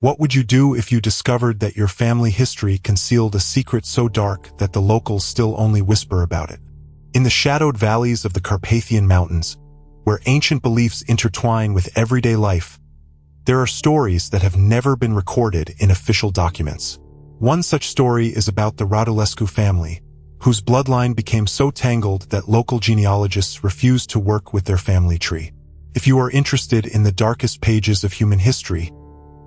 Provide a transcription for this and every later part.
What would you do if you discovered that your family history concealed a secret so dark that the locals still only whisper about it? In the shadowed valleys of the Carpathian Mountains, where ancient beliefs intertwine with everyday life, there are stories that have never been recorded in official documents. One such story is about the Radulescu family, whose bloodline became so tangled that local genealogists refused to work with their family tree. If you are interested in the darkest pages of human history,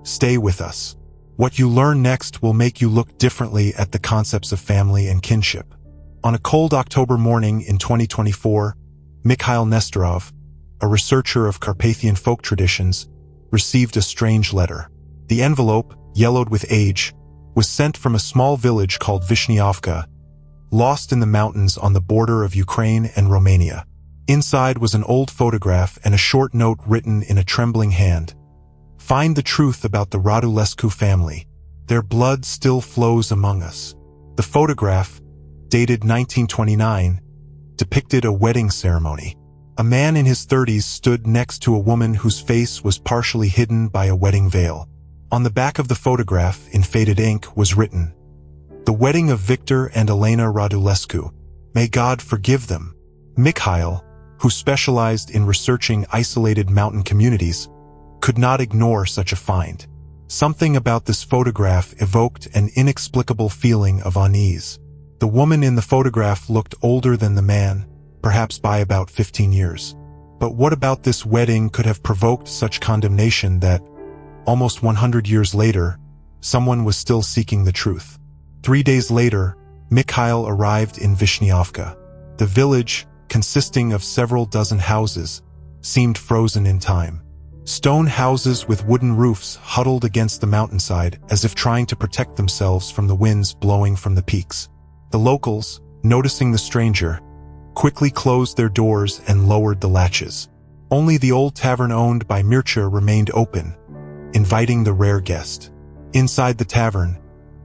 stay with us. What you learn next will make you look differently at the concepts of family and kinship. On a cold October morning in 2024, Mikhail Nestorov, a researcher of Carpathian folk traditions, received a strange letter. The envelope, yellowed with age, was sent from a small village called Vishnyovka, lost in the mountains on the border of Ukraine and Romania. Inside was an old photograph and a short note written in a trembling hand. Find the truth about the Radulescu family. Their blood still flows among us. The photograph, dated 1929, depicted a wedding ceremony. A man in his 30s stood next to a woman whose face was partially hidden by a wedding veil. On the back of the photograph, in faded ink, was written, "The wedding of Victor and Elena Radulescu. May God forgive them." Mikhail, who specialized in researching isolated mountain communities, could not ignore such a find. Something about this photograph evoked an inexplicable feeling of unease. The woman in the photograph looked older than the man, perhaps by about 15 years. But what about this wedding could have provoked such condemnation that, almost 100 years later, someone was still seeking the truth? 3 days later, Mikhail arrived in Vishnyovka. The village, consisting of several dozen houses, seemed frozen in time. Stone houses with wooden roofs huddled against the mountainside as if trying to protect themselves from the winds blowing from the peaks. The locals, noticing the stranger, quickly closed their doors and lowered the latches. Only the old tavern owned by Mircea remained open, inviting the rare guest. Inside the tavern,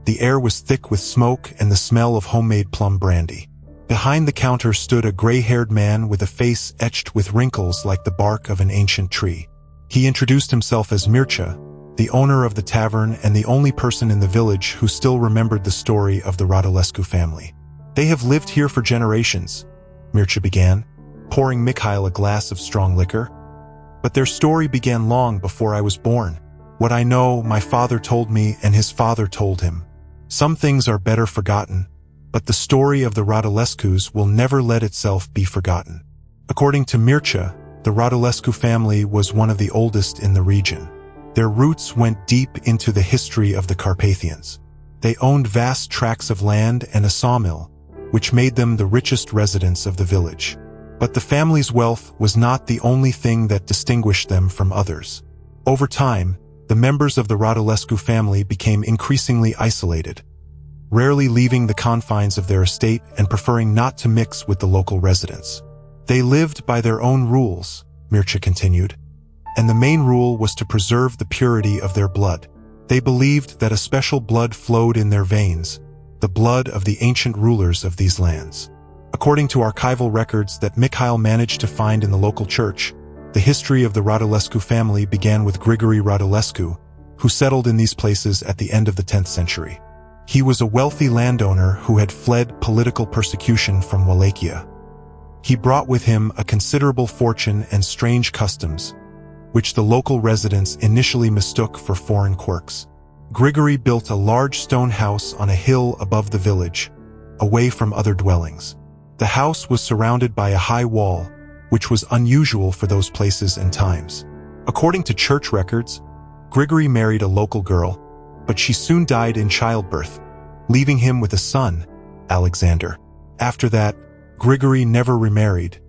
the air was thick with smoke and the smell of homemade plum brandy. Behind the counter stood a gray-haired man with a face etched with wrinkles like the bark of an ancient tree. He introduced himself as Mircea, the owner of the tavern and the only person in the village who still remembered the story of the Radulescu family. "They have lived here for generations," Mircea began, pouring Mikhail a glass of strong liquor. "But their story began long before I was born. What I know, my father told me and his father told him. Some things are better forgotten, but the story of the Radulescus will never let itself be forgotten." According to Mircea, the Radulescu family was one of the oldest in the region. Their roots went deep into the history of the Carpathians. They owned vast tracts of land and a sawmill, which made them the richest residents of the village. But the family's wealth was not the only thing that distinguished them from others. Over time, the members of the Radulescu family became increasingly isolated, rarely leaving the confines of their estate and preferring not to mix with the local residents. They lived by their own rules, Mircea continued, and the main rule was to preserve the purity of their blood. They believed that a special blood flowed in their veins, the blood of the ancient rulers of these lands. According to archival records that Mikhail managed to find in the local church, the history of the Radulescu family began with Grigory Radulescu, who settled in these places at the end of the 10th century. He was a wealthy landowner who had fled political persecution from Wallachia. He brought with him a considerable fortune and strange customs, which the local residents initially mistook for foreign quirks. Grigory built a large stone house on a hill above the village, away from other dwellings. The house was surrounded by a high wall, which was unusual for those places and times. According to church records, Grigory married a local girl, but she soon died in childbirth, leaving him with a son, Alexander. After that, Grigory never remarried,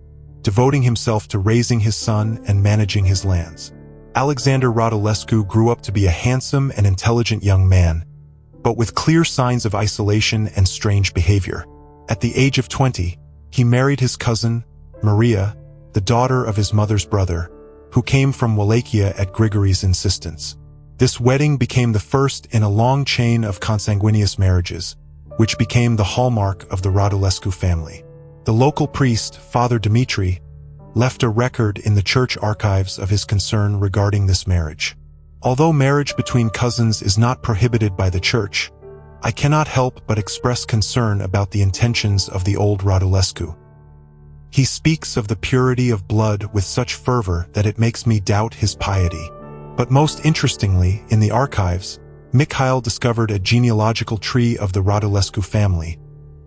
devoting himself to raising his son and managing his lands. Alexander Radulescu grew up to be a handsome and intelligent young man, but with clear signs of isolation and strange behavior. At the age of 20, he married his cousin, Maria, the daughter of his mother's brother, who came from Wallachia at Grigory's insistence. This wedding became the first in a long chain of consanguineous marriages, which became the hallmark of the Radulescu family. The local priest, Father Dmitri, left a record in the church archives of his concern regarding this marriage. Although marriage between cousins is not prohibited by the church, I cannot help but express concern about the intentions of the old Radulescu. He speaks of the purity of blood with such fervor that it makes me doubt his piety. But most interestingly, in the archives, Mikhail discovered a genealogical tree of the Radulescu family,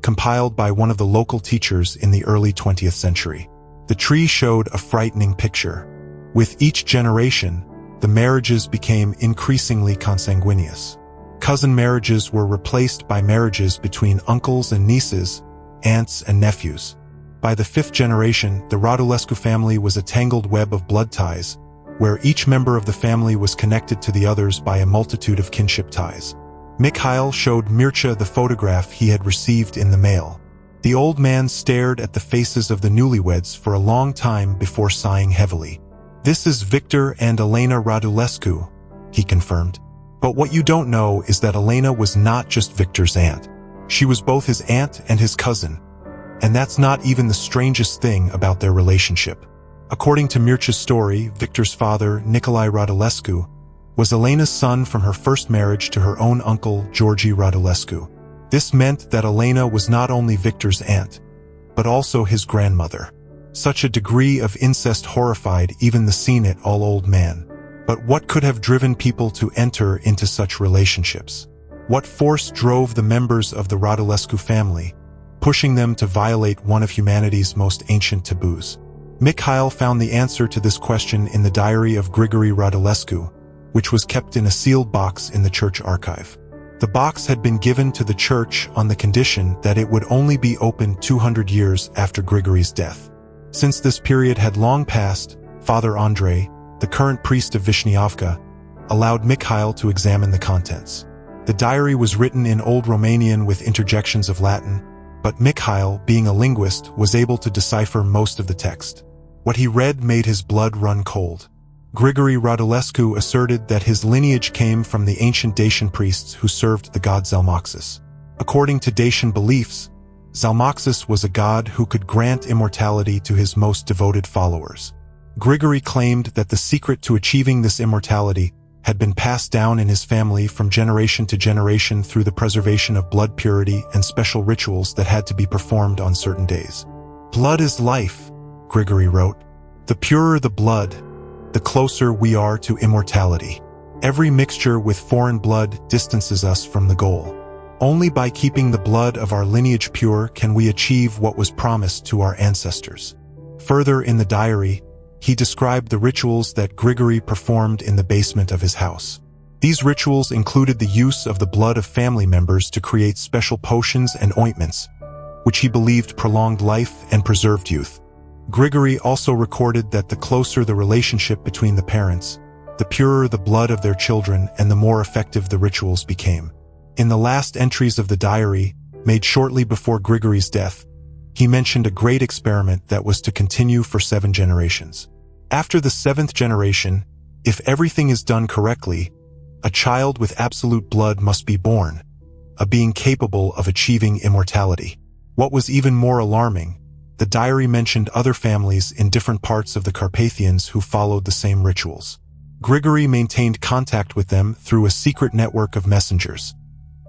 compiled by one of the local teachers in the early 20th century. The tree showed a frightening picture. With each generation, the marriages became increasingly consanguineous. Cousin marriages were replaced by marriages between uncles and nieces, aunts and nephews. By the 5th generation, the Radulescu family was a tangled web of blood ties, where each member of the family was connected to the others by a multitude of kinship ties. Mikhail showed Mircea the photograph he had received in the mail. The old man stared at the faces of the newlyweds for a long time before sighing heavily. "This is Victor and Elena Radulescu," he confirmed. But what you don't know is that Elena was not just Victor's aunt. She was both his aunt and his cousin. And that's not even the strangest thing about their relationship. According to Mircea's story, Victor's father, Nicolae Radulescu, was Elena's son from her first marriage to her own uncle, Georgi Radulescu. This meant that Elena was not only Victor's aunt, but also his grandmother. Such a degree of incest horrified even the seen-it-all old man. But what could have driven people to enter into such relationships? What force drove the members of the Radulescu family, pushing them to violate one of humanity's most ancient taboos? Mikhail found the answer to this question in the diary of Grigory Radulescu, which was kept in a sealed box in the church archive. The box had been given to the church on the condition that it would only be opened 200 years after Grigory's death. Since this period had long passed, Father Andrei, the current priest of Vishnyovka, allowed Mikhail to examine the contents. The diary was written in Old Romanian with interjections of Latin, but Mikhail, being a linguist, was able to decipher most of the text. What he read made his blood run cold. Grigory Radulescu asserted that his lineage came from the ancient Dacian priests who served the god Zalmoxis. According to Dacian beliefs, Zalmoxis was a god who could grant immortality to his most devoted followers. Grigory claimed that the secret to achieving this immortality had been passed down in his family from generation to generation through the preservation of blood purity and special rituals that had to be performed on certain days. "Blood is life," Grigory wrote. "The purer the blood, the closer we are to immortality. Every mixture with foreign blood distances us from the goal. Only by keeping the blood of our lineage pure can we achieve what was promised to our ancestors." Further in the diary, he described the rituals that Grigory performed in the basement of his house. These rituals included the use of the blood of family members to create special potions and ointments, which he believed prolonged life and preserved youth. Grigory also recorded that the closer the relationship between the parents, the purer the blood of their children and the more effective the rituals became. In the last entries of the diary, made shortly before Grigory's death, he mentioned a great experiment that was to continue for 7 generations. After the 7th generation, if everything is done correctly, a child with absolute blood must be born, a being capable of achieving immortality. What was even more alarming, the diary mentioned other families in different parts of the Carpathians who followed the same rituals. Grigory maintained contact with them through a secret network of messengers,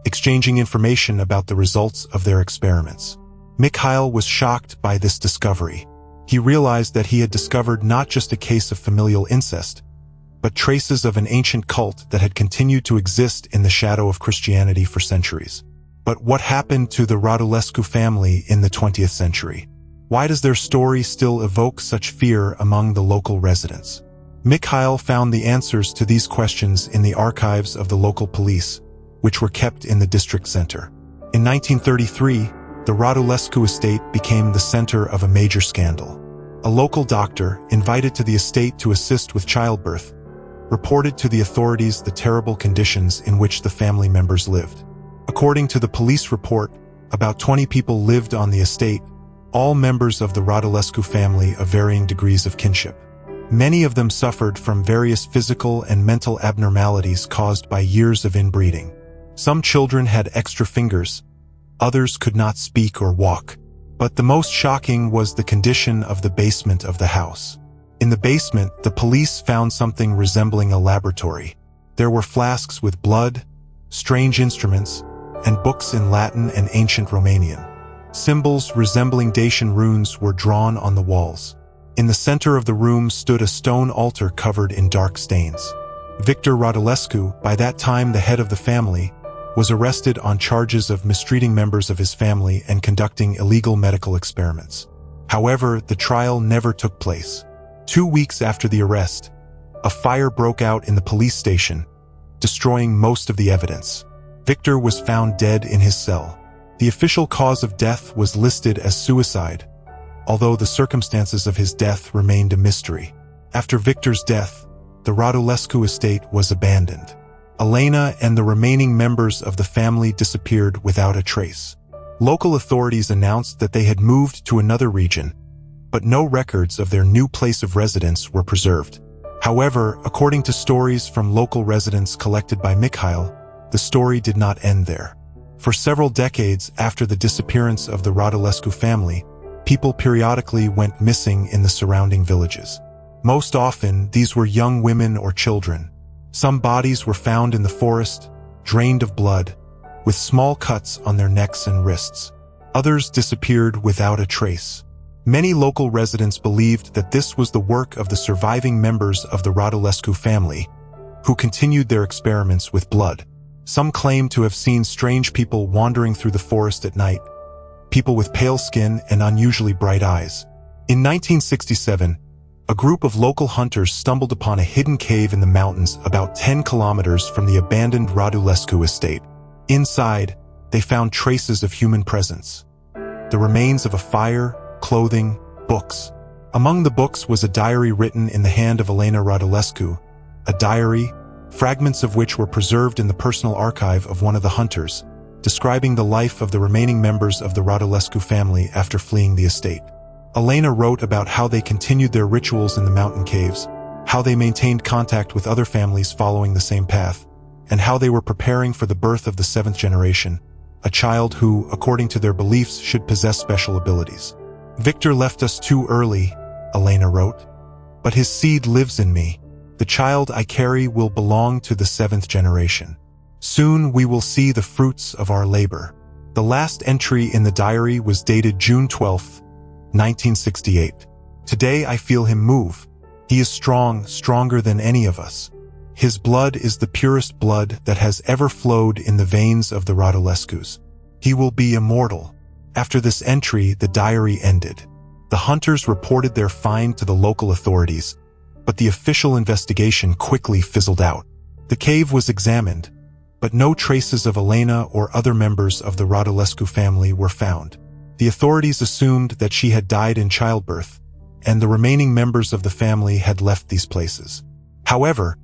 exchanging information about the results of their experiments. Mikhail was shocked by this discovery. He realized that he had discovered not just a case of familial incest, but traces of an ancient cult that had continued to exist in the shadow of Christianity for centuries. But what happened to the Radulescu family in the 20th century? Why does their story still evoke such fear among the local residents? Mikhail found the answers to these questions in the archives of the local police, which were kept in the district center. In 1933, the Radulescu estate became the center of a major scandal. A local doctor, invited to the estate to assist with childbirth, reported to the authorities the terrible conditions in which the family members lived. According to the police report, about 20 people lived on the estate, all members of the Radulescu family of varying degrees of kinship. Many of them suffered from various physical and mental abnormalities caused by years of inbreeding. Some children had extra fingers, others could not speak or walk. But the most shocking was the condition of the basement of the house. In the basement, the police found something resembling a laboratory. There were flasks with blood, strange instruments, and books in Latin and ancient Romanian. Symbols resembling Dacian runes were drawn on the walls. In the center of the room stood a stone altar covered in dark stains. Victor Radulescu, by that time the head of the family, was arrested on charges of mistreating members of his family and conducting illegal medical experiments. However, the trial never took place. 2 weeks after the arrest, a fire broke out in the police station, destroying most of the evidence. Victor was found dead in his cell. The official cause of death was listed as suicide, although the circumstances of his death remained a mystery. After Victor's death, the Radulescu estate was abandoned. Elena and the remaining members of the family disappeared without a trace. Local authorities announced that they had moved to another region, but no records of their new place of residence were preserved. However, according to stories from local residents collected by Mikhail, the story did not end there. For several decades after the disappearance of the Radulescu family, people periodically went missing in the surrounding villages. Most often, these were young women or children. Some bodies were found in the forest, drained of blood, with small cuts on their necks and wrists. Others disappeared without a trace. Many local residents believed that this was the work of the surviving members of the Radulescu family, who continued their experiments with blood. Some claimed to have seen strange people wandering through the forest at night, people with pale skin and unusually bright eyes. In 1967, a group of local hunters stumbled upon a hidden cave in the mountains about 10 kilometers from the abandoned Radulescu estate. Inside, they found traces of human presence. The remains of a fire, clothing, books. Among the books was a diary written in the hand of Elena Radulescu, a diary, fragments of which were preserved in the personal archive of one of the hunters, describing the life of the remaining members of the Radulescu family after fleeing the estate. Elena wrote about how they continued their rituals in the mountain caves, how they maintained contact with other families following the same path, and how they were preparing for the birth of the 7th generation, a child who, according to their beliefs, should possess special abilities. Victor left us too early, Elena wrote, but his seed lives in me. The child I carry will belong to the 7th generation. Soon we will see the fruits of our labor. The last entry in the diary was dated June 12, 1968. Today I feel him move. He is strong, stronger than any of us. His blood is the purest blood that has ever flowed in the veins of the Radulescus. He will be immortal. After this entry, the diary ended. The hunters reported their find to the local authorities, but the official investigation quickly fizzled out. The cave was examined, but no traces of Elena or other members of the Radulescu family were found. The authorities assumed that she had died in childbirth, and the remaining members of the family had left these places. However,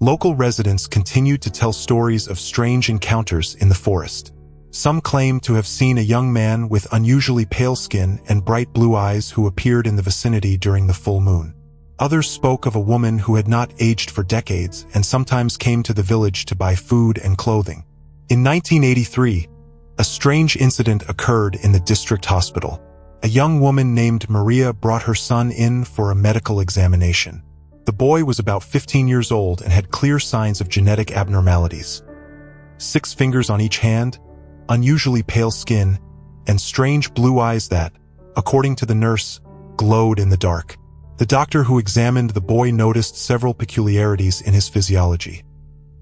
local residents continued to tell stories of strange encounters in the forest. Some claimed to have seen a young man with unusually pale skin and bright blue eyes who appeared in the vicinity during the full moon. Others spoke of a woman who had not aged for decades and sometimes came to the village to buy food and clothing. In 1983, a strange incident occurred in the district hospital. A young woman named Maria brought her son in for a medical examination. The boy was about 15 years old and had clear signs of genetic abnormalities. 6 fingers on each hand, unusually pale skin, and strange blue eyes that, according to the nurse, glowed in the dark. The doctor who examined the boy noticed several peculiarities in his physiology.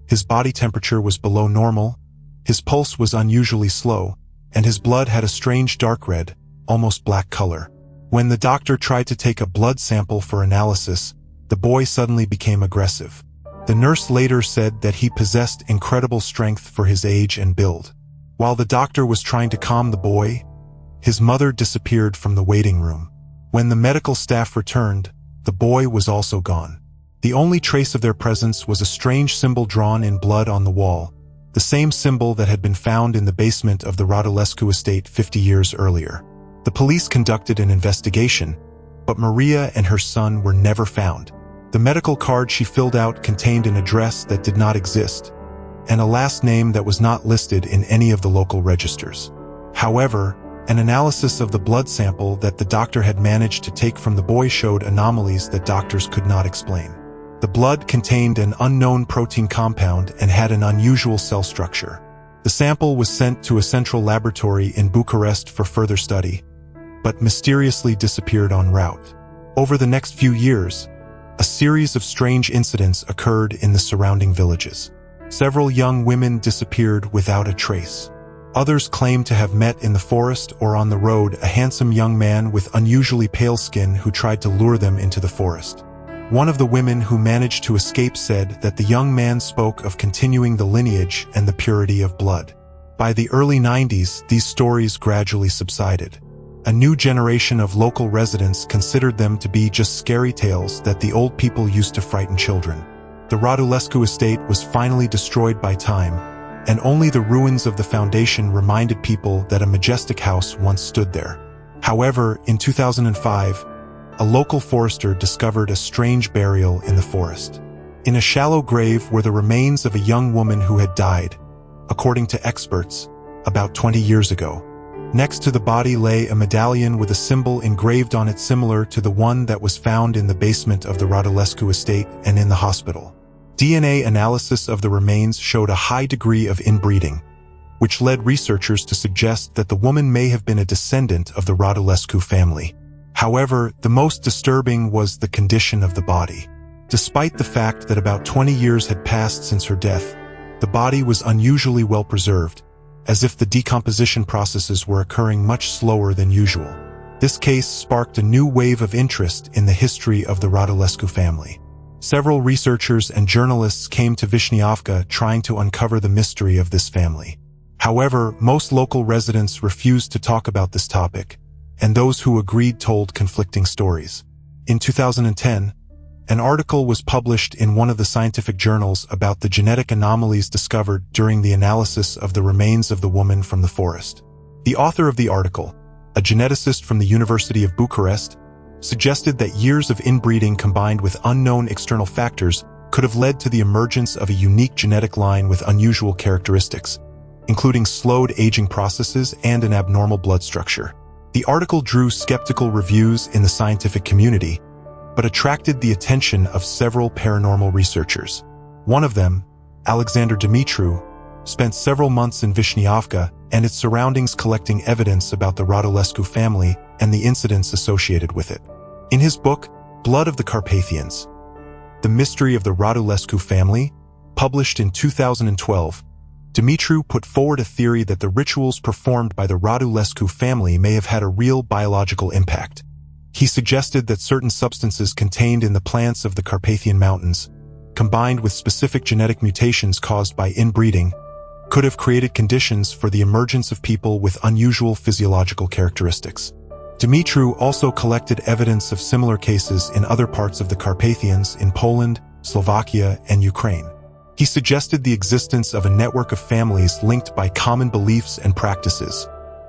His body temperature was below normal, his pulse was unusually slow, and his blood had a strange dark red, almost black color. When the doctor tried to take a blood sample for analysis, the boy suddenly became aggressive. The nurse later said that he possessed incredible strength for his age and build. While the doctor was trying to calm the boy, his mother disappeared from the waiting room. When the medical staff returned, the boy was also gone. The only trace of their presence was a strange symbol drawn in blood on the wall, the same symbol that had been found in the basement of the Radulescu estate 50 years earlier. The police conducted an investigation, but Maria and her son were never found. The medical card she filled out contained an address that did not exist, and a last name that was not listed in any of the local registers. However, an analysis of the blood sample that the doctor had managed to take from the boy showed anomalies that doctors could not explain. The blood contained an unknown protein compound and had an unusual cell structure. The sample was sent to a central laboratory in Bucharest for further study, but mysteriously disappeared en route. Over the next few years, a series of strange incidents occurred in the surrounding villages. Several young women disappeared without a trace. Others claimed to have met in the forest or on the road a handsome young man with unusually pale skin who tried to lure them into the forest. One of the women who managed to escape said that the young man spoke of continuing the lineage and the purity of blood. By the early 90s, these stories gradually subsided. A new generation of local residents considered them to be just scary tales that the old people used to frighten children. The Radulescu estate was finally destroyed by time, and only the ruins of the foundation reminded people that a majestic house once stood there. However, in 2005, a local forester discovered a strange burial in the forest. In a shallow grave were the remains of a young woman who had died, according to experts, about 20 years ago. Next to the body lay a medallion with a symbol engraved on it similar to the one that was found in the basement of the Radulescu estate and in the hospital. DNA analysis of the remains showed a high degree of inbreeding, which led researchers to suggest that the woman may have been a descendant of the Radulescu family. However, the most disturbing was the condition of the body. Despite the fact that about 20 years had passed since her death, the body was unusually well preserved, as if the decomposition processes were occurring much slower than usual. This case sparked a new wave of interest in the history of the Radulescu family. Several researchers and journalists came to Vishniavka trying to uncover the mystery of this family. However, most local residents refused to talk about this topic, and those who agreed told conflicting stories. In 2010, an article was published in one of the scientific journals about the genetic anomalies discovered during the analysis of the remains of the woman from the forest. The author of the article, a geneticist from the University of Bucharest, suggested that years of inbreeding combined with unknown external factors could have led to the emergence of a unique genetic line with unusual characteristics, including slowed aging processes and an abnormal blood structure. The article drew skeptical reviews in the scientific community, but attracted the attention of several paranormal researchers. One of them, Alexander Dumitru, spent several months in Vishniavka and its surroundings collecting evidence about the Radulescu family and the incidents associated with it. In his book, Blood of the Carpathians, The Mystery of the Radulescu Family, published in 2012, Dumitru put forward a theory that the rituals performed by the Radulescu family may have had a real biological impact. He suggested that certain substances contained in the plants of the Carpathian Mountains, combined with specific genetic mutations caused by inbreeding, could have created conditions for the emergence of people with unusual physiological characteristics. Dumitru also collected evidence of similar cases in other parts of the Carpathians in Poland, Slovakia, and Ukraine. He suggested the existence of a network of families linked by common beliefs and practices,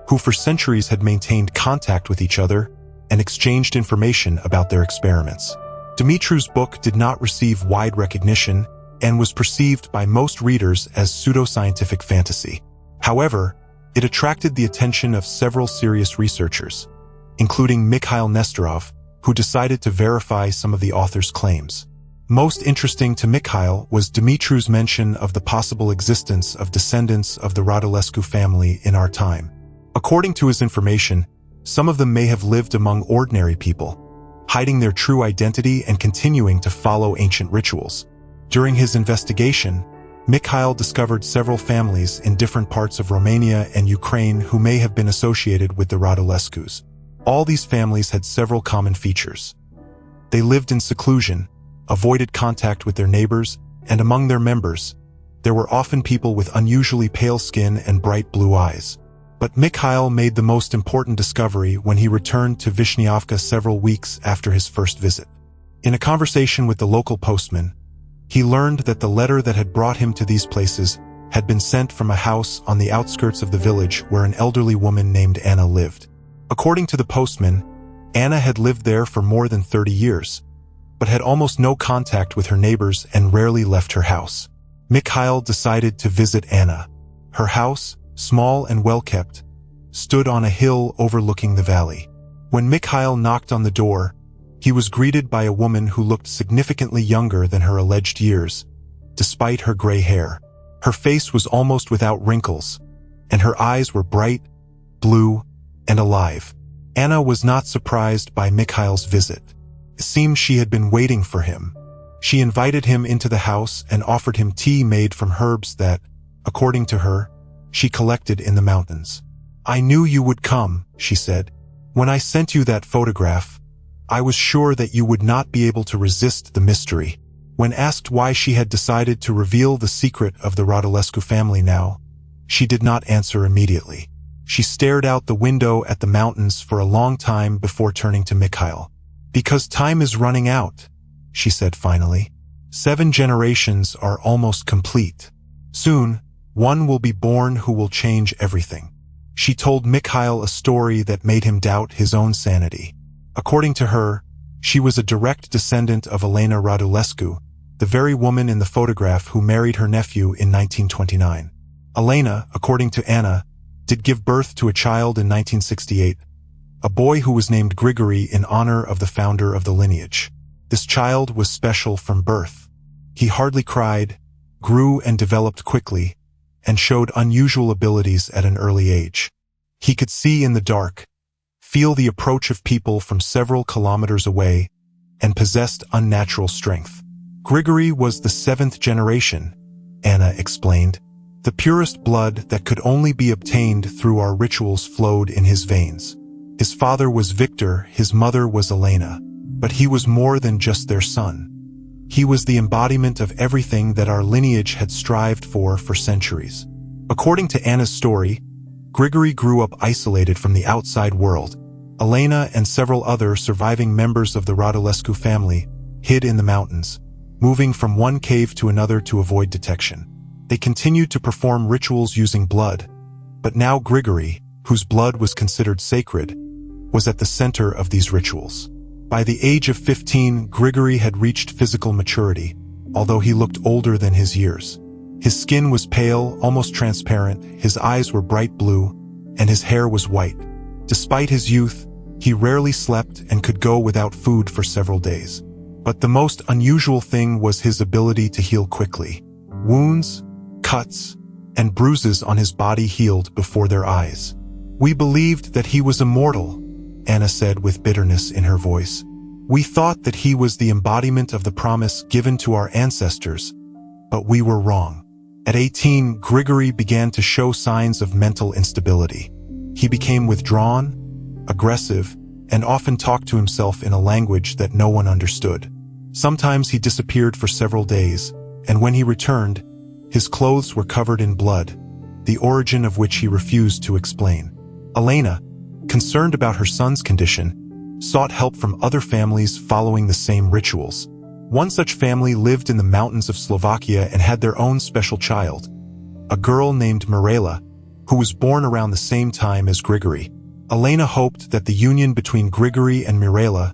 who for centuries had maintained contact with each other and exchanged information about their experiments. Dumitru's book did not receive wide recognition and was perceived by most readers as pseudoscientific fantasy. However, it attracted the attention of several serious researchers, including Mikhail Nestorov, who decided to verify some of the author's claims. Most interesting to Mikhail was Dumitru's mention of the possible existence of descendants of the Radulescu family in our time. According to his information, some of them may have lived among ordinary people, hiding their true identity and continuing to follow ancient rituals. During his investigation, Mikhail discovered several families in different parts of Romania and Ukraine who may have been associated with the Radulescus. All these families had several common features. They lived in seclusion, avoided contact with their neighbors, and among their members, there were often people with unusually pale skin and bright blue eyes. But Mikhail made the most important discovery when he returned to Vishniavka several weeks after his first visit. In a conversation with the local postman, he learned that the letter that had brought him to these places had been sent from a house on the outskirts of the village where an elderly woman named Anna lived. According to the postman, Anna had lived there for more than 30 years, but had almost no contact with her neighbors and rarely left her house. Mikhail decided to visit Anna. Her house, small and well-kept, stood on a hill overlooking the valley. When Mikhail knocked on the door, He was greeted by a woman who looked significantly younger than her alleged years, despite her gray hair. Her face was almost without wrinkles, and her eyes were bright, blue, and alive. Anna was not surprised by Mikhail's visit. It seemed she had been waiting for him. She invited him into the house and offered him tea made from herbs that, according to her, she collected in the mountains. "I knew you would come," she said. "When I sent you that photograph, I was sure that you would not be able to resist the mystery." When asked why she had decided to reveal the secret of the Radulescu family now, she did not answer immediately. She stared out the window at the mountains for a long time before turning to Mikhail. "Because time is running out," she said finally. 7 generations are almost complete. Soon, one will be born who will change everything. She told Mikhail a story that made him doubt his own sanity. According to her, she was a direct descendant of Elena Radulescu, the very woman in the photograph who married her nephew in 1929. Elena, according to Anna, did give birth to a child in 1968, a boy who was named Grigory in honor of the founder of the lineage. This child was special from birth. He hardly cried, grew and developed quickly, and showed unusual abilities at an early age. He could see in the dark, feel the approach of people from several kilometers away, and possessed unnatural strength. Grigory was the 7th generation, Anna explained. The purest blood that could only be obtained through our rituals flowed in his veins. His father was Victor, his mother was Elena, but he was more than just their son. He was the embodiment of everything that our lineage had strived for centuries. According to Anna's story, Grigory grew up isolated from the outside world. Elena and several other surviving members of the Radulescu family hid in the mountains, moving from one cave to another to avoid detection. They continued to perform rituals using blood, but now Grigory, whose blood was considered sacred, was at the center of these rituals. By the age of 15, Grigory had reached physical maturity, although he looked older than his years. His skin was pale, almost transparent, his eyes were bright blue, and his hair was white. Despite his youth, he rarely slept and could go without food for several days. But the most unusual thing was his ability to heal quickly. Wounds, cuts, and bruises on his body healed before their eyes. "We believed that he was immortal," Anna said with bitterness in her voice. "We thought that he was the embodiment of the promise given to our ancestors, but we were wrong." At 18, Grigory began to show signs of mental instability. He became withdrawn, aggressive, and often talked to himself in a language that no one understood. Sometimes he disappeared for several days, and when he returned, his clothes were covered in blood, the origin of which he refused to explain. Elena, concerned about her son's condition, sought help from other families following the same rituals. One such family lived in the mountains of Slovakia and had their own special child, a girl named Mirela, who was born around the same time as Grigory. Elena hoped that the union between Grigory and Mirela,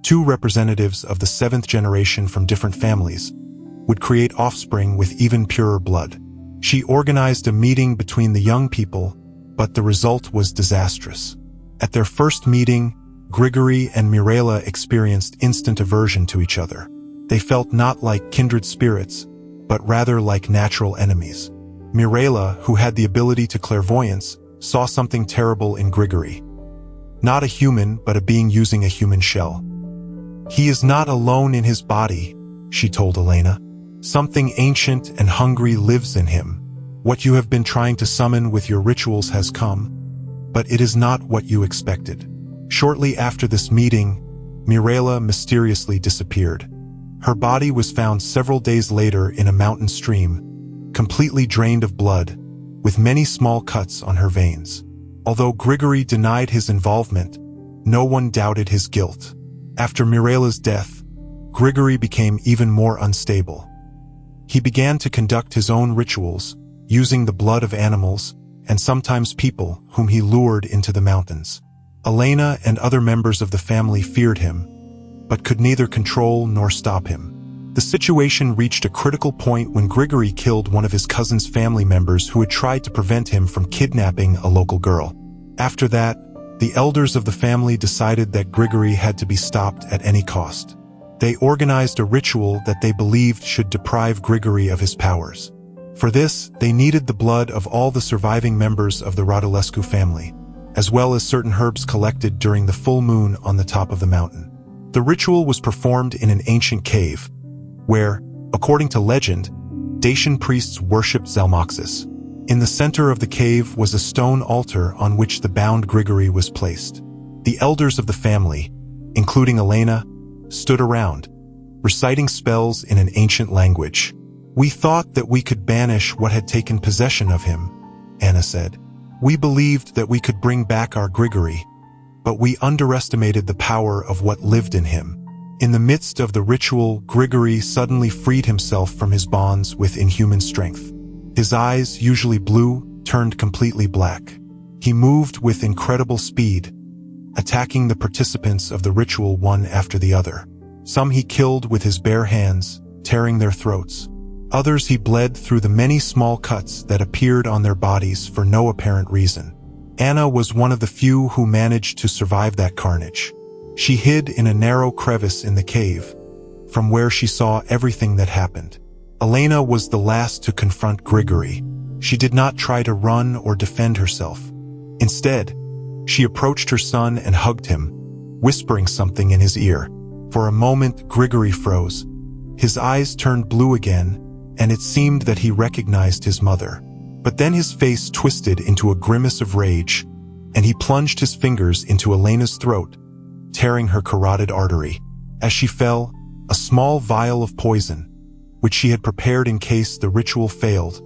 2 representatives of the 7th generation from different families, would create offspring with even purer blood. She organized a meeting between the young people, but the result was disastrous. At their first meeting, Grigory and Mirela experienced instant aversion to each other. They felt not like kindred spirits, but rather like natural enemies. Mirela, who had the ability to clairvoyance, saw something terrible in Grigory. Not a human, but a being using a human shell. "He is not alone in his body," she told Elena. "Something ancient and hungry lives in him. What you have been trying to summon with your rituals has come, but it is not what you expected." Shortly after this meeting, Mirela mysteriously disappeared. Her body was found several days later in a mountain stream, completely drained of blood, with many small cuts on her veins. Although Grigory denied his involvement, no one doubted his guilt. After Mirela's death, Grigory became even more unstable. He began to conduct his own rituals, using the blood of animals and sometimes people whom he lured into the mountains. Elena and other members of the family feared him, but could neither control nor stop him. The situation reached a critical point when Grigory killed one of his cousin's family members who had tried to prevent him from kidnapping a local girl. After that, The elders of the family decided that Grigory had to be stopped at any cost. They organized a ritual that they believed should deprive Grigory of his powers. For this, they needed the blood of all the surviving members of the Radulescu family, as well as certain herbs collected during the full moon on the top of the mountain. The ritual was performed in an ancient cave, where, according to legend, Dacian priests worshipped Zalmoxis. In the center of the cave was a stone altar on which the bound Grigory was placed. The elders of the family, including Elena, stood around, reciting spells in an ancient language. "We thought that we could banish what had taken possession of him," Anna said. "We believed that we could bring back our Grigory, but we underestimated the power of what lived in him." In the midst of the ritual, Grigory suddenly freed himself from his bonds with inhuman strength. His eyes, usually blue, turned completely black. He moved with incredible speed, attacking the participants of the ritual one after the other. Some he killed with his bare hands, tearing their throats. Others he bled through the many small cuts that appeared on their bodies for no apparent reason. Anna was one of the few who managed to survive that carnage. She hid in a narrow crevice in the cave, from where she saw everything that happened. Elena was the last to confront Grigory. She did not try to run or defend herself. Instead, she approached her son and hugged him, whispering something in his ear. For a moment, Grigory froze. His eyes turned blue again, and it seemed that he recognized his mother. But then his face twisted into a grimace of rage, and he plunged his fingers into Elena's throat, tearing her carotid artery. As she fell, a small vial of poison, which she had prepared in case the ritual failed,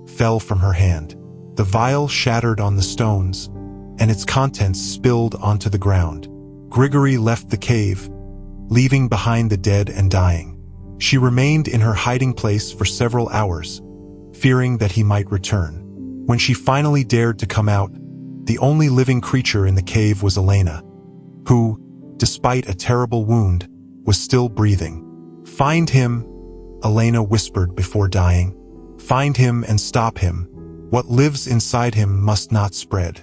fell from her hand. The vial shattered on the stones, and its contents spilled onto the ground. Grigory left the cave, leaving behind the dead and dying. She remained in her hiding place for several hours, fearing that he might return. When she finally dared to come out, the only living creature in the cave was Elena, who, despite a terrible wound, was still breathing. "Find him," Elena whispered before dying. "Find him and stop him. What lives inside him must not spread.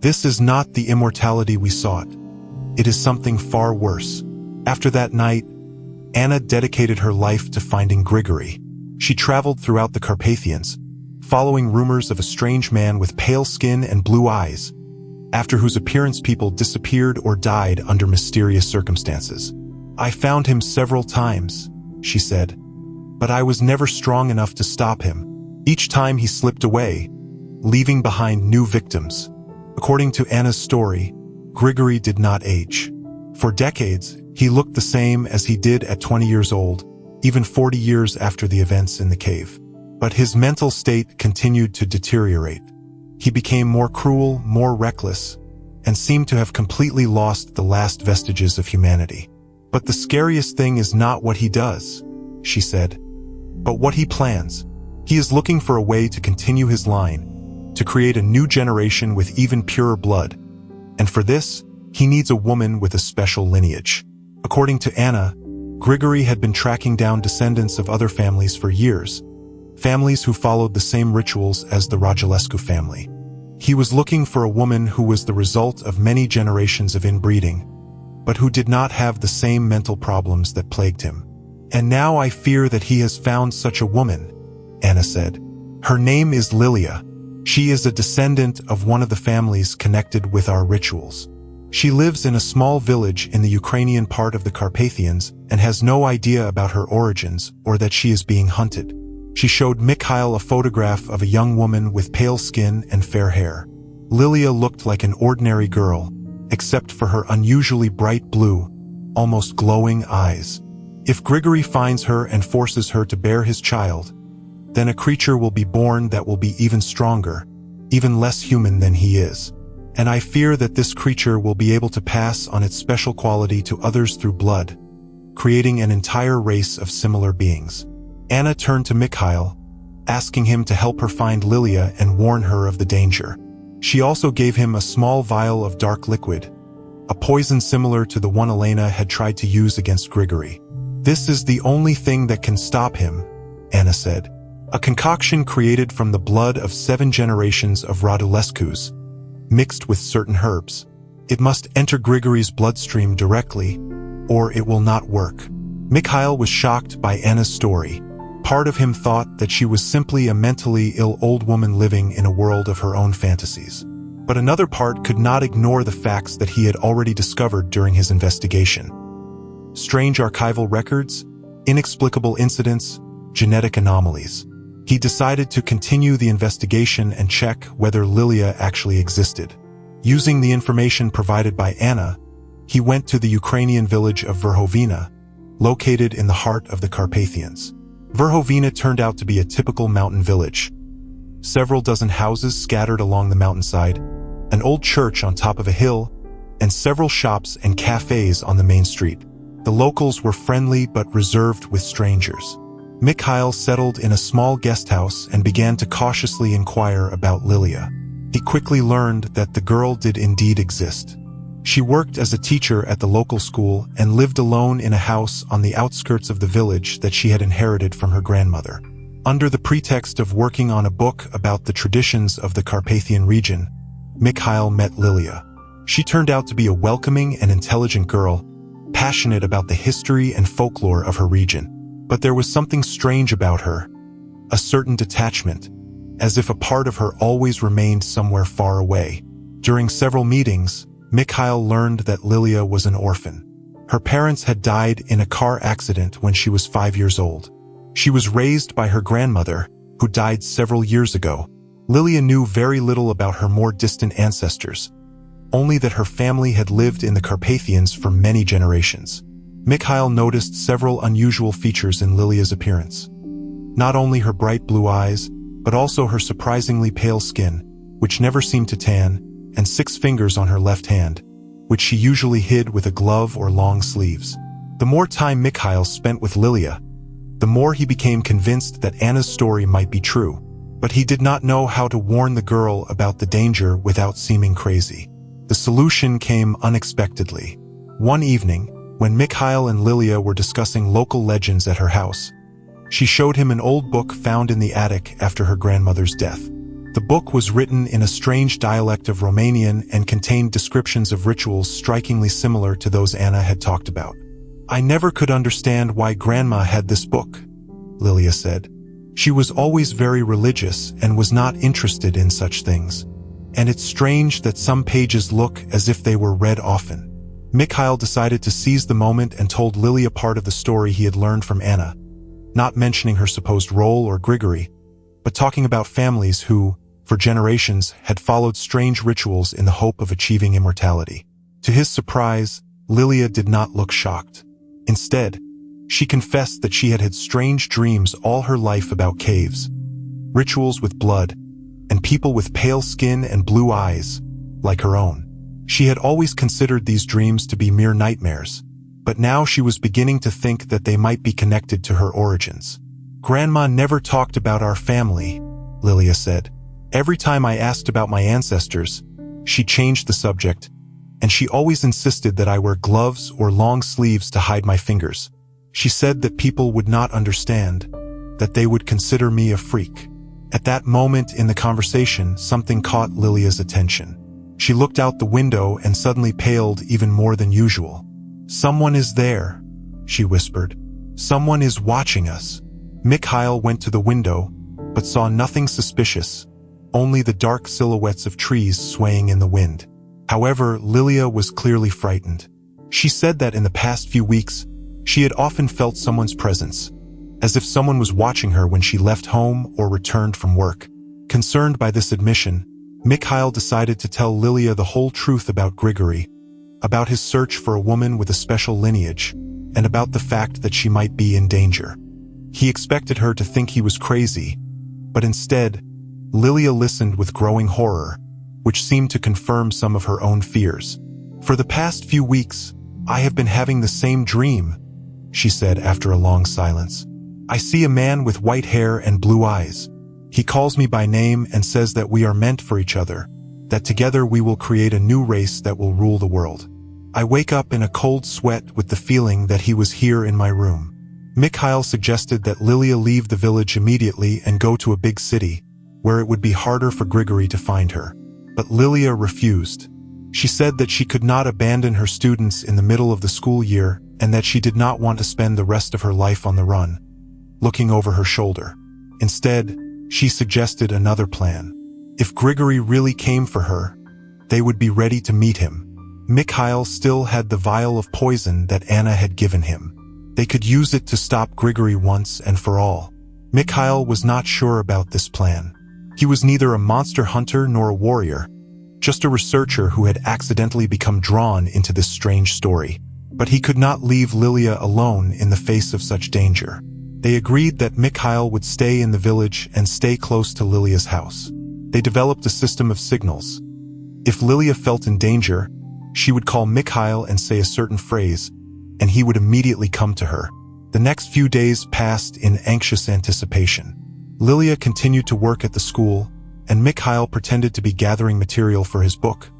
This is not the immortality we sought. It is something far worse." After that night, Anna dedicated her life to finding Grigory. She traveled throughout the Carpathians, following rumors of a strange man with pale skin and blue eyes, after whose appearance people disappeared or died under mysterious circumstances. "I found him several times," she said, "but I was never strong enough to stop him. Each time he slipped away, leaving behind new victims." According to Anna's story, Grigory did not age. For decades, he looked the same as he did at 20 years old, even 40 years after the events in the cave. But his mental state continued to deteriorate. He became more cruel, more reckless, and seemed to have completely lost the last vestiges of humanity. "But the scariest thing is not what he does," she said, "but what he plans. He is looking for a way to continue his line, to create a new generation with even purer blood. And for this, he needs a woman with a special lineage." According to Anna, Grigory had been tracking down descendants of other families for years, families who followed the same rituals as the Radulescu family. He was looking for a woman who was the result of many generations of inbreeding, but who did not have the same mental problems that plagued him. "And now I fear that he has found such a woman," Anna said. "Her name is Lilia. She is a descendant of one of the families connected with our rituals. She lives in a small village in the Ukrainian part of the Carpathians and has no idea about her origins or that she is being hunted." She showed Mikhail a photograph of a young woman with pale skin and fair hair. Lilia looked like an ordinary girl, except for her unusually bright blue, almost glowing eyes. If Grigory finds her and forces her to bear his child, then a creature will be born that will be even stronger, even less human than he is. And I fear that this creature will be able to pass on its special quality to others through blood, creating an entire race of similar beings. Anna turned to Mikhail, asking him to help her find Lilia and warn her of the danger. She also gave him a small vial of dark liquid, a poison similar to the one Elena had tried to use against Grigory. "This is the only thing that can stop him," Anna said. "A concoction created from the blood of 7 generations of Radulescus, mixed with certain herbs. It must enter Grigory's bloodstream directly, or it will not work. Mikhail was shocked by Anna's story. Part of him thought that she was simply a mentally ill old woman living in a world of her own fantasies. But another part could not ignore the facts that he had already discovered during his investigation. Strange archival records, inexplicable incidents, genetic anomalies. He decided to continue the investigation and check whether Lilia actually existed. Using the information provided by Anna, he went to the Ukrainian village of Verhovina, located in the heart of the Carpathians. Verhovina turned out to be a typical mountain village. Several dozen houses scattered along the mountainside, an old church on top of a hill, and several shops and cafes on the main street. The locals were friendly but reserved with strangers. Mikhail settled in a small guest house and began to cautiously inquire about Lilia. He quickly learned that the girl did indeed exist. She worked as a teacher at the local school and lived alone in a house on the outskirts of the village that she had inherited from her grandmother. Under the pretext of working on a book about the traditions of the Carpathian region, Mikhail met Lilia. She turned out to be a welcoming and intelligent girl, passionate about the history and folklore of her region. But there was something strange about her, a certain detachment, as if a part of her always remained somewhere far away. During several meetings, Mikhail learned that Lilia was an orphan. Her parents had died in a car accident when she was 5 years old. She was raised by her grandmother, who died several years ago. Lilia knew very little about her more distant ancestors, only that her family had lived in the Carpathians for many generations. Mikhail noticed several unusual features in Lilia's appearance. Not only her bright blue eyes, but also her surprisingly pale skin, which never seemed to tan, and 6 fingers on her left hand, which she usually hid with a glove or long sleeves. The more time Mikhail spent with Lilia, the more he became convinced that Anna's story might be true, but he did not know how to warn the girl about the danger without seeming crazy. The solution came unexpectedly. One evening, when Mikhail and Lilia were discussing local legends at her house, she showed him an old book found in the attic after her grandmother's death. The book was written in a strange dialect of Romanian and contained descriptions of rituals strikingly similar to those Anna had talked about. "I never could understand why Grandma had this book," Lilia said. "She was always very religious and was not interested in such things. And it's strange that some pages look as if they were read often." Mikhail decided to seize the moment and told Lilia part of the story he had learned from Anna, not mentioning her supposed role or Grigory, but talking about families who, for generations, had followed strange rituals in the hope of achieving immortality. To his surprise, Lilia did not look shocked. Instead, she confessed that she had had strange dreams all her life about caves, rituals with blood, and people with pale skin and blue eyes, like her own. She had always considered these dreams to be mere nightmares, but now she was beginning to think that they might be connected to her origins. "Grandma never talked about our family," Lilia said. "Every time I asked about my ancestors, she changed the subject, and she always insisted that I wear gloves or long sleeves to hide my fingers. She said that people would not understand, that they would consider me a freak." At that moment in the conversation, something caught Lilia's attention. She looked out the window and suddenly paled even more than usual. "Someone is there," she whispered. "Someone is watching us." Mikhail went to the window, but saw nothing suspicious, only the dark silhouettes of trees swaying in the wind. However, Lilia was clearly frightened. She said that in the past few weeks, she had often felt someone's presence, as if someone was watching her when she left home or returned from work. Concerned by this admission, Mikhail decided to tell Lilia the whole truth about Grigory, about his search for a woman with a special lineage, and about the fact that she might be in danger. He expected her to think he was crazy, but instead, Lilia listened with growing horror, which seemed to confirm some of her own fears. "For the past few weeks, I have been having the same dream," she said after a long silence. "I see a man with white hair and blue eyes. He calls me by name and says that we are meant for each other, that together we will create a new race that will rule the world. I wake up in a cold sweat with the feeling that he was here in my room." Mikhail suggested that Lilia leave the village immediately and go to a big city, where it would be harder for Grigory to find her. But Lilia refused. She said that she could not abandon her students in the middle of the school year and that she did not want to spend the rest of her life on the run, looking over her shoulder. Instead, she suggested another plan. If Grigory really came for her, they would be ready to meet him. Mikhail still had the vial of poison that Anna had given him. They could use it to stop Grigory once and for all. Mikhail was not sure about this plan. He was neither a monster hunter nor a warrior, just a researcher who had accidentally become drawn into this strange story. But he could not leave Lilia alone in the face of such danger. They agreed that Mikhail would stay in the village and stay close to Lilia's house. They developed a system of signals. If Lilia felt in danger, she would call Mikhail and say a certain phrase, and he would immediately come to her. The next few days passed in anxious anticipation. Lilia continued to work at the school, and Mikhail pretended to be gathering material for his book.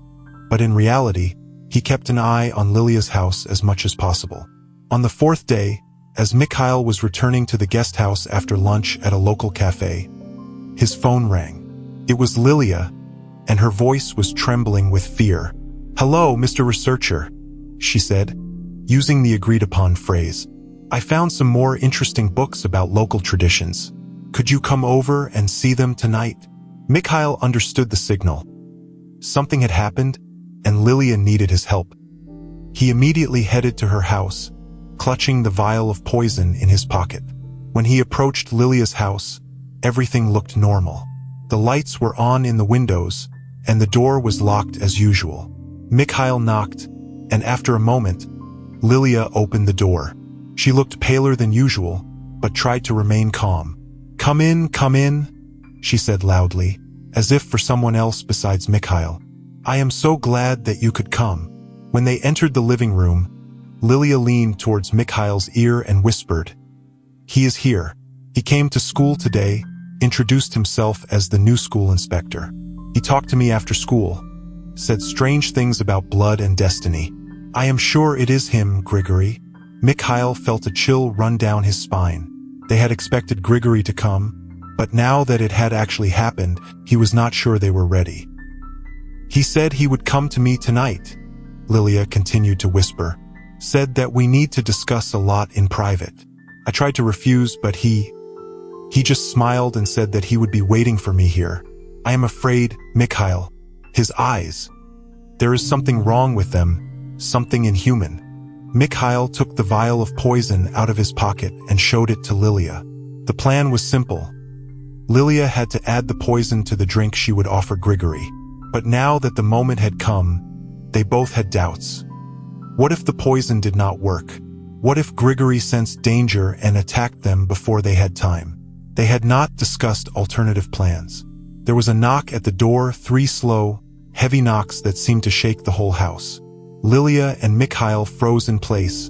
But in reality, he kept an eye on Lilia's house as much as possible. On the fourth day, as Mikhail was returning to the guest house after lunch at a local cafe, his phone rang. It was Lilia, and her voice was trembling with fear. "Hello, Mr. Researcher," she said, using the agreed-upon phrase. "I found some more interesting books about local traditions. Could you come over and see them tonight?" Mikhail understood the signal. Something had happened, and Lilia needed his help. He immediately headed to her house, clutching the vial of poison in his pocket. When he approached Lilia's house, everything looked normal. The lights were on in the windows, and the door was locked as usual. Mikhail knocked, and after a moment, Lilia opened the door. She looked paler than usual, but tried to remain calm. Come in," she said loudly, as if for someone else besides Mikhail. "I am so glad that you could come." When they entered the living room, Lilia leaned towards Mikhail's ear and whispered, "He is here. He came to school today, introduced himself as the new school inspector. He talked to me after school, said strange things about blood and destiny. I am sure it is him, Grigory." Mikhail felt a chill run down his spine. They had expected Grigory to come, but now that it had actually happened, he was not sure they were ready. "He said he would come to me tonight," Lilia continued to whisper. "Said that we need to discuss a lot in private. I tried to refuse, but he just smiled and said that he would be waiting for me here. I am afraid, Mikhail. His eyes. There is something wrong with them, something inhuman." Mikhail took the vial of poison out of his pocket and showed it to Lilia. The plan was simple. Lilia had to add the poison to the drink she would offer Grigory. But now that the moment had come, they both had doubts. What if the poison did not work? What if Grigory sensed danger and attacked them before they had time? They had not discussed alternative plans. There was a knock at the door, 3 slow, heavy knocks that seemed to shake the whole house. Lilia and Mikhail froze in place,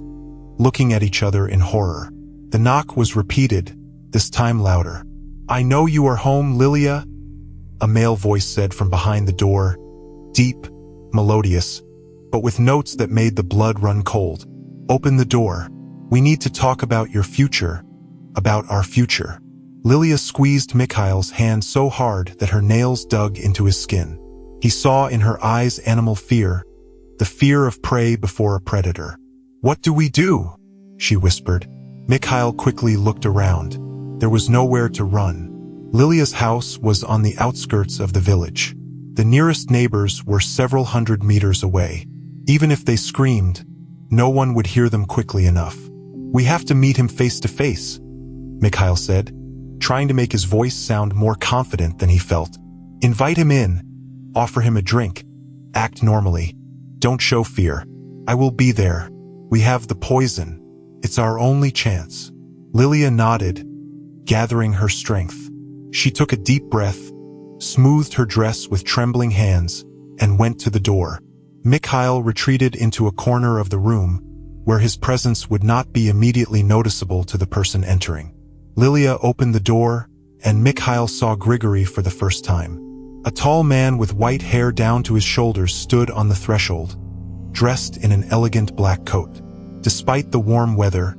looking at each other in horror. The knock was repeated, this time louder. "I know you are home, Lilia," a male voice said from behind the door, deep, melodious, but with notes that made the blood run cold. "Open the door. We need to talk about your future, about our future." Lilia squeezed Mikhail's hand so hard that her nails dug into his skin. He saw in her eyes animal fear, the fear of prey before a predator. "What do we do?" she whispered. Mikhail quickly looked around. There was nowhere to run. Lilia's house was on the outskirts of the village. The nearest neighbors were several hundred meters away. Even if they screamed, no one would hear them quickly enough. "We have to meet him face to face," Mikhail said, trying to make his voice sound more confident than he felt. "Invite him in, offer him a drink, act normally. Don't show fear. I will be there. We have the poison. It's our only chance." Lilia nodded, gathering her strength. She took a deep breath, smoothed her dress with trembling hands, and went to the door. Mikhail retreated into a corner of the room, where his presence would not be immediately noticeable to the person entering. Lilia opened the door, and Mikhail saw Grigory for the first time. A tall man with white hair down to his shoulders stood on the threshold, dressed in an elegant black coat. Despite the warm weather,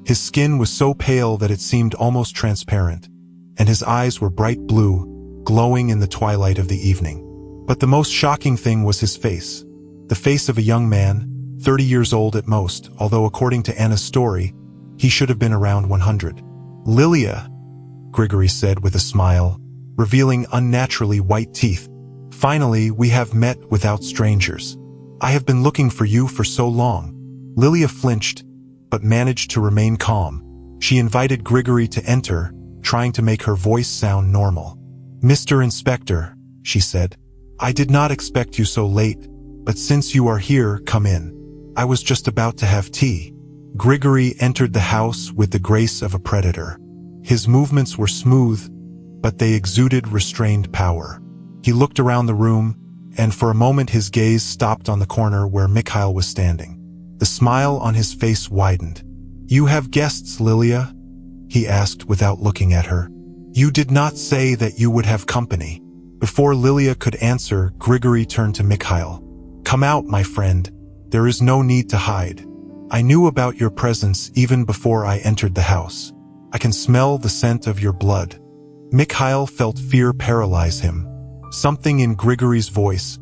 his skin was so pale that it seemed almost transparent, and his eyes were bright blue, glowing in the twilight of the evening. But the most shocking thing was his face. The face of a young man, 30 years old at most, although according to Anna's story, he should have been around 100. "Lilia," Grigory said with a smile, revealing unnaturally white teeth. "Finally, we have met without strangers. I have been looking for you for so long." Lilia flinched, but managed to remain calm. She invited Grigory to enter, trying to make her voice sound normal. "Mr. Inspector," she said, "I did not expect you so late, but since you are here, come in. I was just about to have tea." Grigory entered the house with the grace of a predator. His movements were smooth, but they exuded restrained power. He looked around the room, and for a moment his gaze stopped on the corner where Mikhail was standing. The smile on his face widened. "You have guests, Lilia?" he asked without looking at her. "You did not say that you would have company." Before Lilia could answer, Grigory turned to Mikhail. "Come out, my friend. There is no need to hide. I knew about your presence even before I entered the house. I can smell the scent of your blood." Mikhail felt fear paralyze him. Something in Grigory's voice,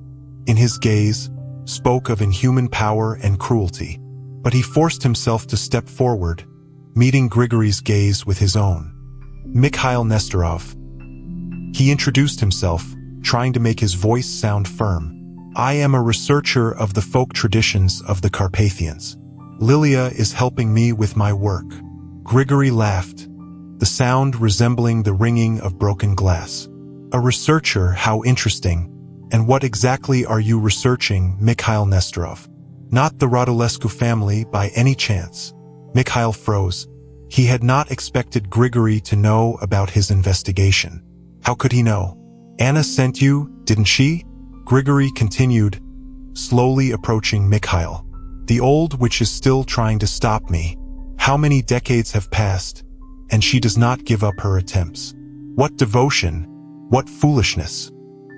in his gaze, spoke of inhuman power and cruelty. But he forced himself to step forward, meeting Grigory's gaze with his own. "Mikhail Nestorov." He introduced himself, trying to make his voice sound firm. "I am a researcher of the folk traditions of the Carpathians. Lilia is helping me with my work." Grigory laughed, the sound resembling the ringing of broken glass. "A researcher, how interesting. And what exactly are you researching, Mikhail Nestorov? Not the Radulescu family by any chance?" Mikhail froze. He had not expected Grigory to know about his investigation. How could he know? "Anna sent you, didn't she?" Grigory continued, slowly approaching Mikhail. "The old witch is still trying to stop me. How many decades have passed, and she does not give up her attempts. What devotion, what foolishness."